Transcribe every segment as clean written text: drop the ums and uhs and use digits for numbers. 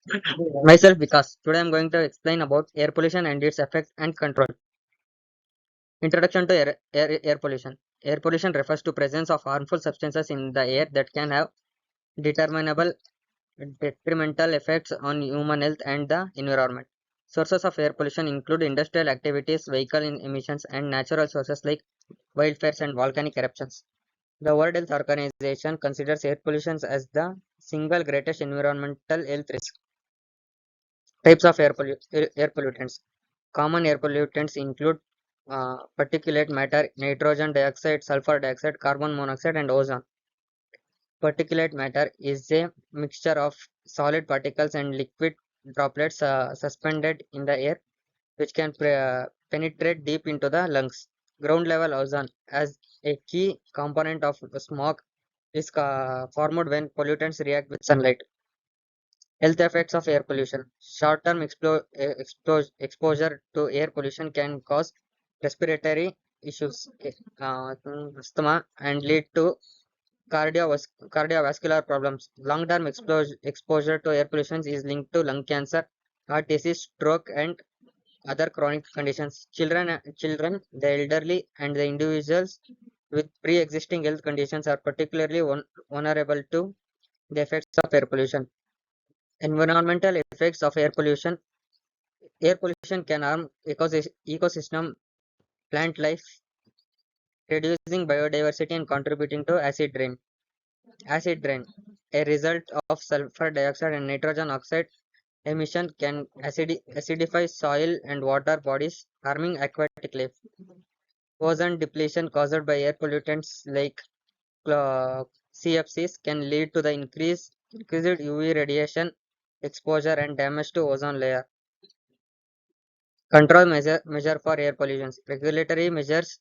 Myself Vikas. Today I am going to explain about air pollution and its effect and control. Introduction to air pollution. Air pollution refers to presence of harmful substances in the air that can have determinable detrimental effects on human health and the environment. Sources of air pollution include industrial activities, vehicle emissions, and natural sources like wildfires and volcanic eruptions. The World Health Organization considers air pollution as the single greatest environmental health risk. Types of air pollutants. Common air pollutants include particulate matter, nitrogen dioxide, sulfur dioxide, carbon monoxide, and ozone. Particulate matter is a mixture of solid particles and liquid droplets suspended in the air, which can penetrate deep into the lungs. Ground level ozone, as a key component of smog, is formed when pollutants react with sunlight. Health effects of air pollution. Short-term exposure to air pollution can cause respiratory issues, asthma, and lead to cardiovascular problems. Long-term exposure to air pollution is linked to lung cancer, heart disease, stroke, and other chronic conditions. Children, the elderly, and the individuals with pre-existing health conditions are particularly vulnerable to the effects of air pollution. Environmental effects of air pollution. Air pollution can harm ecosystem, plant life, reducing biodiversity and contributing to acid rain. Acid rain, a result of sulfur dioxide and nitrogen oxide emission, can acidify soil and water bodies, harming aquatic life. Ozone depletion caused by air pollutants like CFCs can lead to the increased UV radiation exposure and damage to ozone layer. Control measure for air pollution. Regulatory measures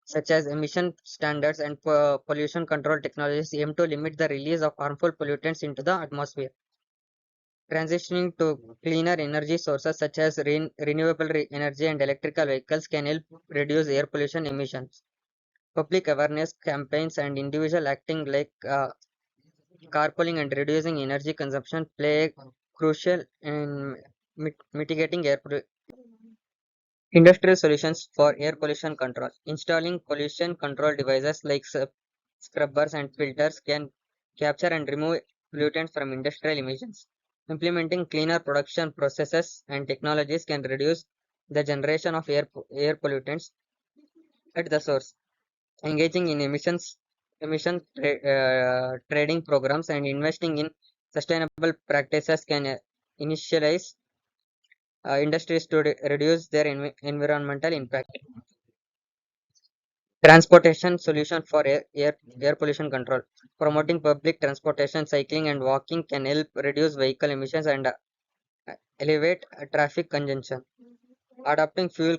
such as emission standards and pollution control technologies aim to limit the release of harmful pollutants into the atmosphere. Transitioning to cleaner energy sources such as renewable energy and electrical vehicles can help reduce air pollution emissions. Public awareness campaigns and individual acting like carpooling and reducing energy consumption play a crucial in mitigating air pollution. Industrial solutions for air pollution control. Installing pollution control devices like scrubbers and filters can capture and remove pollutants from industrial emissions. Implementing cleaner production processes and technologies can reduce the generation of air pollutants at the source. Engaging in trading programs and investing in sustainable practices can initialize industries to reduce their environmental impact. Transportation solution for air pollution control. Promoting public transportation, cycling, and walking can help reduce vehicle emissions and elevate traffic congestion. Adopting fuel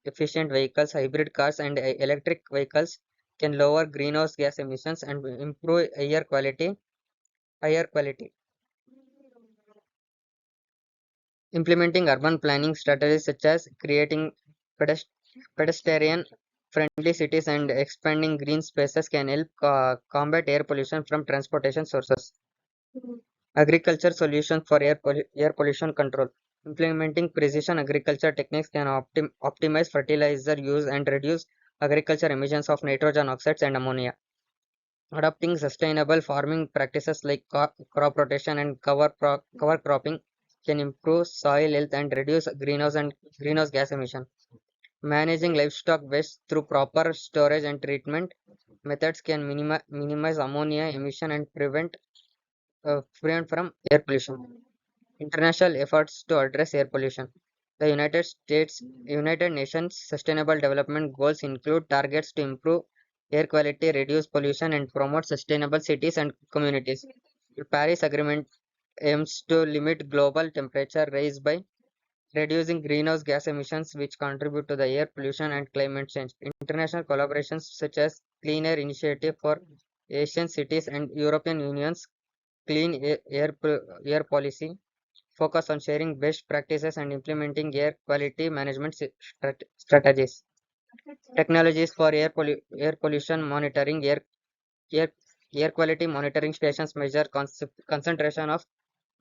efficient vehicles, hybrid cars, and electric vehicles can lower greenhouse gas emissions and improve air quality. Air quality. Implementing urban planning strategies such as creating pedest- pedestrian friendly cities and expanding green spaces can help combat air pollution from transportation sources. Agriculture solutions for air pollution control. Implementing precision agriculture techniques can optimize fertilizer use and reduce agriculture emissions of nitrogen oxides and ammonia. Adopting sustainable farming practices like crop rotation and cover cropping can improve soil health and reduce greenhouse gas emission. Managing livestock waste through proper storage and treatment methods can minimize ammonia emission and prevent from air pollution. International efforts to address air pollution. The United Nations Sustainable Development Goals include targets to improve air quality, reduce pollution, and promote sustainable cities and communities. The Paris Agreement aims to limit global temperature rise by reducing greenhouse gas emissions, which contribute to the air pollution and climate change. International collaborations such as Clean Air Initiative for Asian cities and European Union's Air Policy focus on sharing best practices and implementing air quality management strategies. Technologies for air pollution monitoring. Air, air quality monitoring stations measure concentration of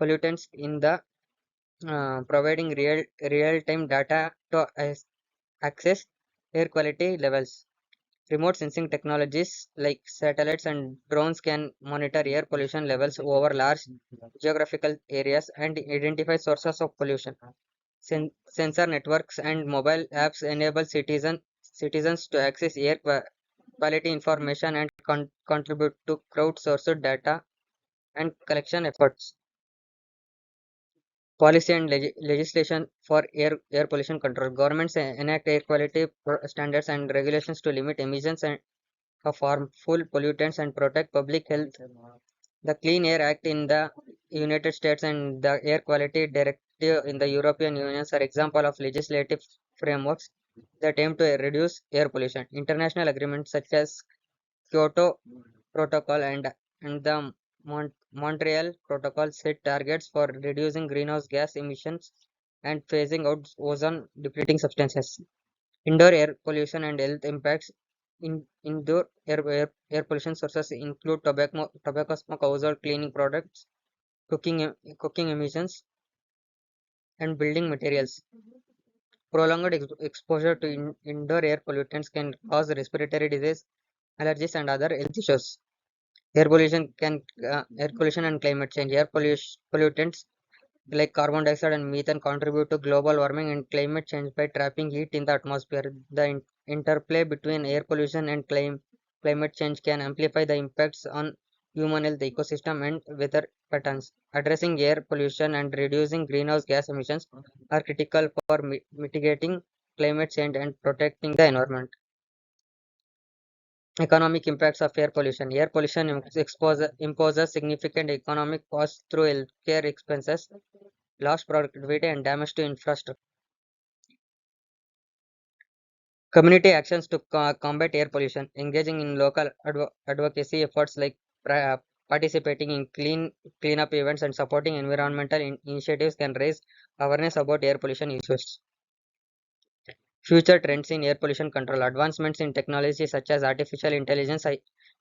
pollutants in the providing real-time data to access air quality levels. Remote sensing technologies like satellites and drones can monitor air pollution levels over large geographical areas and identify sources of pollution. Sensor networks and mobile apps enable citizens to access air quality information and contribute to crowdsourced data and collection efforts. Policy and legislation for air pollution control. Governments enact air quality standards and regulations to limit emissions of harmful pollutants and protect public health. The Clean Air Act in the United States and the Air Quality Directive in the European Union are examples of legislative frameworks that aim to reduce air pollution. International agreements such as Kyoto Protocol and the Montreal Protocol set targets for reducing greenhouse gas emissions and phasing out ozone depleting substances. Indoor air pollution and health impacts. Indoor air pollution sources include tobacco smoke, household cleaning products, cooking emissions, and building materials. Prolonged exposure to indoor air pollutants can cause respiratory disease, allergies, and other health issues. Air pollution and climate change. Pollutants like carbon dioxide and methane contribute to global warming and climate change by trapping heat in the atmosphere. The interplay between air pollution and climate change can amplify the impacts on human health, ecosystem, and weather patterns. Addressing air pollution and reducing greenhouse gas emissions are critical for mitigating climate change and protecting the environment. Economic impacts of air pollution. Air pollution imposes significant economic costs through healthcare expenses, lost productivity, and damage to infrastructure. Community actions to combat air pollution. Engaging in local advocacy efforts like participating in cleanup events and supporting environmental initiatives can raise awareness about air pollution issues. Future trends in air pollution control. Advancements in technology such as artificial intelligence,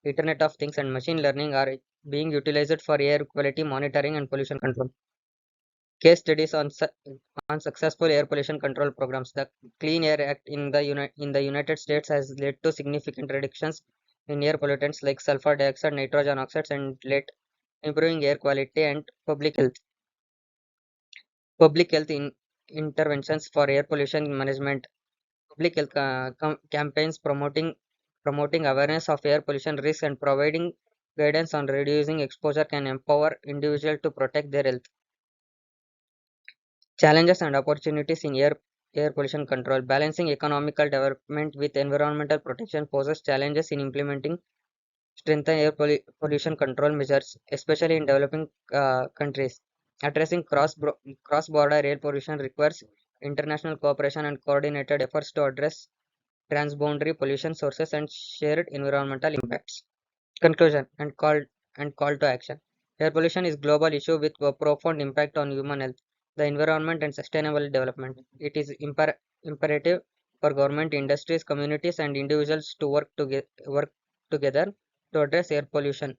Internet of Things, and machine learning are being utilized for air quality monitoring and pollution control. Case studies on successful air pollution control programs. The Clean Air Act in the United States has led to significant reductions in air pollutants like sulfur dioxide, nitrogen oxides, and led improving air quality and public health. Public health interventions for air pollution management. Public health campaigns promoting awareness of air pollution risks and providing guidance on reducing exposure can empower individuals to protect their health. Challenges and opportunities in air pollution control. Balancing economical development with environmental protection poses challenges in implementing strengthened pollution control measures, especially in developing countries. Addressing cross-border air pollution requires international cooperation and coordinated efforts to address transboundary pollution sources and shared environmental impacts. Conclusion and call to action. Air pollution is a global issue with a profound impact on human health, the environment, and sustainable development. It is imperative for government, industries, communities, and individuals to work together to address air pollution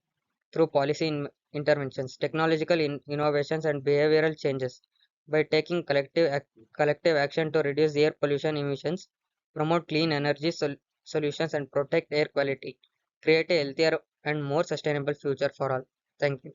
through policy interventions, technological innovations, and behavioral changes. By taking collective action to reduce air pollution emissions, promote clean energy solutions, and protect air quality, create a healthier and more sustainable future for all. Thank you.